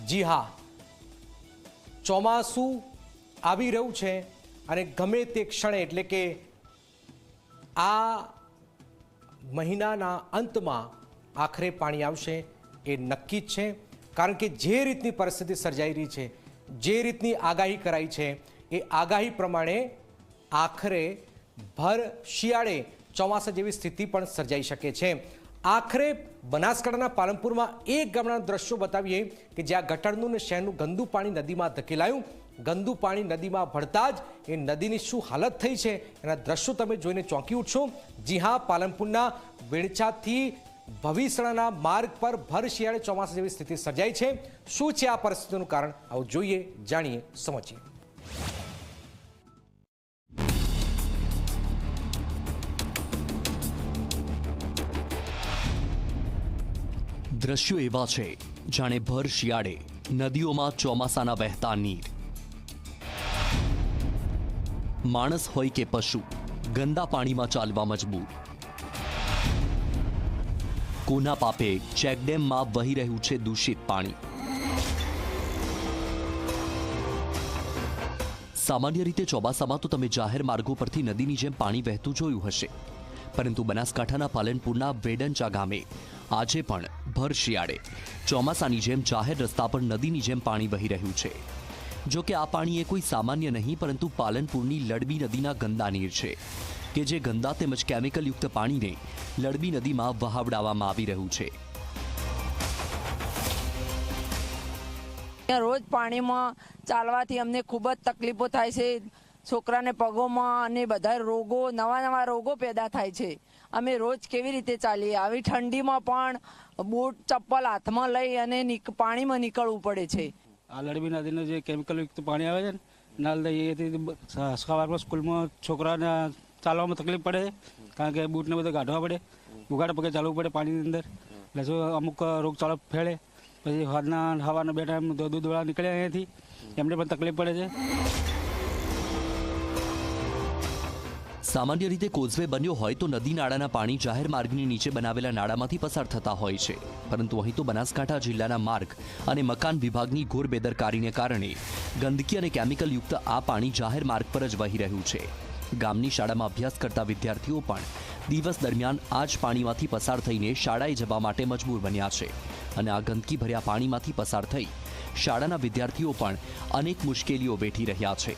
જી હા, ચોમાસું આવી રહ્યું છે અને ગમે તે ક્ષણે એટલે કે આ મહિનાના અંતમાં આખરે પાણી આવશે એ નક્કી જ છે, કારણ કે જે રીતની પરિસ્થિતિ સર્જાઈ રહી છે, જે રીતની આગાહી કરાઈ છે એ આગાહી પ્રમાણે આખરે ભર શિયાળે ચોમાસા જેવી સ્થિતિ પણ સર્જાઈ શકે છે। આખરે બનાસકાંઠાના પાલનપુરમાં એક ગામના દ્રશ્યો બતાવીએ કે જ્યાં ગટરનું ને શહેરનું ગંદુ પાણી નદીમાં ધકેલાયું। ગંદુ પાણી નદીમાં ભળતા જ એ નદીની શું હાલત થઈ છે એના દ્રશ્યો તમે જોઈને ચોંકી ઉઠશો। જી હા, પાલનપુરના વેણછાથી ભવિસણાના માર્ગ પર ભર શિયાળે ચોમાસા જેવી સ્થિતિ સર્જાઈ છે। શું છે આ પરિસ્થિતિનું કારણ, આવું જોઈએ, જાણીએ, સમજીએ। દ્રશ્યો એવા છે જાણે ભર શિયાળે નદીઓમાં ચોમાસાના વહેતા નીર। માણસ હોય કે પશુ ગંદા પાણીમાં ચાલવા મજબૂર। કોના પાપે ચેકડેમમાં વહી રહ્યું છે દૂષિત પાણી। સામાન્ય રીતે ચોમાસામાં તો તમે જાહેર માર્ગો પરથી નદીની જેમ પાણી વહેતું જોયું હશે, પરંતુ બનાસકાંઠાના પાલનપુરના વેડંચા ગામે આજે પણ ભર શિયાળે ચોમાસાની જેમ જાહેર રસ્તા પર નદીની જેમ પાણી વહી રહ્યું છે। જો કે આ પાણી એ કોઈ સામાન્ય નહીં, પરંતુ પાલનપુરની લડબી નદીના ગંદા નીર છે કે જે ગંદા તેમજ કેમિકલયુક્ત પાણીને લડબી નદીમાં વહાવડાવવામાં આવી રહ્યું છે। રોજ પાણીમાં ચાલવાથી અમને ખૂબ જ તકલીફો થાય છે। છોકરાને પગોમાં અને બધા રોગો, નવા રોગો પેદા થાય છે। અમે રોજ કેવી રીતે ચાલીએ? આવી ઠંડીમાં પણ બૂટ ચપ્પલ હાથમાં લઈ અને પાણીમાં નીકળવું પડે છે। આ લડબી નદીનું જે કેમિકલયુક્ત પાણી આવે છે ને, નાલ દઈએ સવારમાં સ્કૂલમાં છોકરાને ચાલવામાં તકલીફ પડે, કારણ કે બૂટને બધું કાઢવા પડે, ઉઘાડા પગે ચાલવું પડે પાણીની અંદર, એટલે શું અમુક રોગચાળો ફેલે। પછી હવાના બે ટાઈમ દૂધવાળા નીકળે અહીંયાથી, એમને પણ તકલીફ પડે છે। સામાન્ય રીતે કોઝવે બન્યો હોય તો નદી નાળાના પાણી જાહેર માર્ગની નીચે બનાવેલા નાળામાંથી પસાર થતા હોય છે, પરંતુ અહીં તો બનાસકાંઠા જિલ્લાના માર્ગ અને મકાન વિભાગની ઘોર બેદરકારીને કારણે ગંદકી અને કેમિકલયુક્ત આ પાણી જાહેર માર્ગ પર જ વહી રહ્યું છે। ગામની શાળામાં અભ્યાસ કરતા વિદ્યાર્થીઓ પણ દિવસ દરમિયાન આ જ પાણીમાંથી પસાર થઈને શાળાએ જવા માટે મજબૂર બન્યા છે, અને આ ગંદકી ભર્યા પાણીમાંથી પસાર થઈ શાળાના વિદ્યાર્થીઓ પણ અનેક મુશ્કેલીઓ વેઠી રહ્યા છે।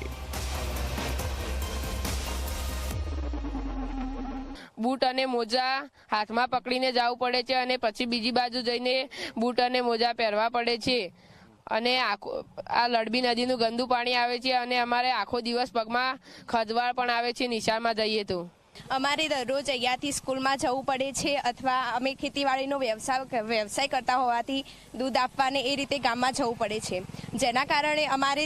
બૂટ અને મોજા હાથમાં પકડીને જવું પડે છે, અને પછી બીજી બાજુ જઈને બૂટ અને મોજા પહેરવા પડે છે। અને આ લડબી નદીનું ગંદુ પાણી આવે છે, અને અમારે આખો દિવસ પગમાં ખજવાળ પણ આવે છે નિશાળમાં જઈએ તો। અમારે દરરોજ અહીંયાથી સ્કૂલમાં જવું પડે છે, અથવા અમે ખેતીવાડીનો વ્યવસાય કરતા હોવાથી દૂધ આપવાને એ રીતે ગામમાં જવું પડે છે, જેના કારણે અમારે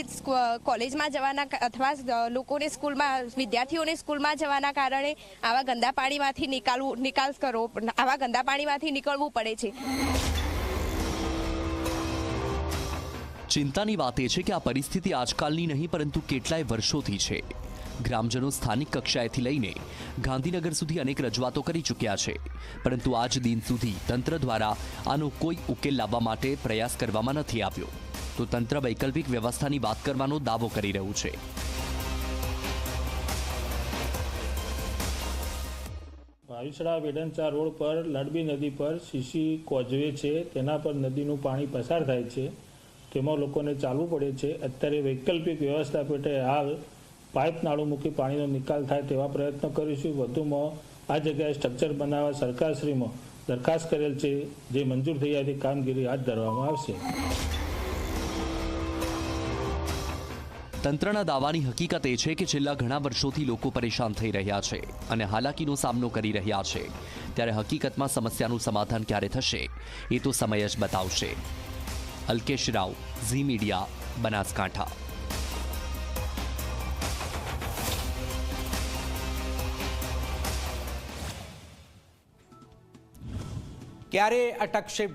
કોલેજમાં જવાના અથવા લોકોને સ્કૂલમાં વિદ્યાર્થીઓને સ્કૂલમાં જવાના કારણે આવા ગંદા પાણીમાંથી નીકળવું પડે છે। ચિંતાની વાત એ છે કે આ પરિસ્થિતિ આજકાલની નહીં, પરંતુ કેટલાય વર્ષોથી છે। ગ્રામજનો સ્થાનિક કક્ષાએથી લઈને ગાંધીનગર સુધી અનેક રજૂઆતો કરી ચૂક્યા છે, પરંતુ આજ દિન સુધી તંત્ર દ્વારા આનો કોઈ ઉકેલ લાવવા માટે પ્રયાસ કરવામાં નથી આવ્યો, તો તંત્ર વૈકલ્પિક વ્યવસ્થાની વાત કરવાનો દાવો કરી રહ્યું છે। ભાવિસણા વેડંચા રોડ પર લડબી નદી પર સીસી કોઝવે છે, તેના પર નદીનું પાણી પસાર થાય છે, તેમાં લોકોને ચાલવું પડે છે। અત્યારે વૈકલ્પિક વ્યવસ્થા પેટે હાલ પાઇપ નાળું મૂકી પાણીનો નિકાલ થાય તેવા પ્રયત્નો કરીશું। વધુમાં આ જગ્યાએ સ્ટ્રક્ચર બનાવવા સરકારશ્રીમાં દરખાસ્ત કરેલ છે, જે મંજૂર થયાથી કામગીરી હાથ ધરવામાં આવશે। તંત્રના દાવાની હકીકત એ છે કે છેલ્લા ઘણા વર્ષોથી લોકો પરેશાન થઈ રહ્યા છે અને હાલાકીનો સામનો કરી રહ્યા છે, ત્યારે હકીકતમાં સમસ્યાનું સમાધાન ક્યારે થશે એ તો સમય જ બતાવશે। અલ્કેશ રાવ, ઝી મીડિયા, બનાસકાંઠા। ક્યારે અટકશે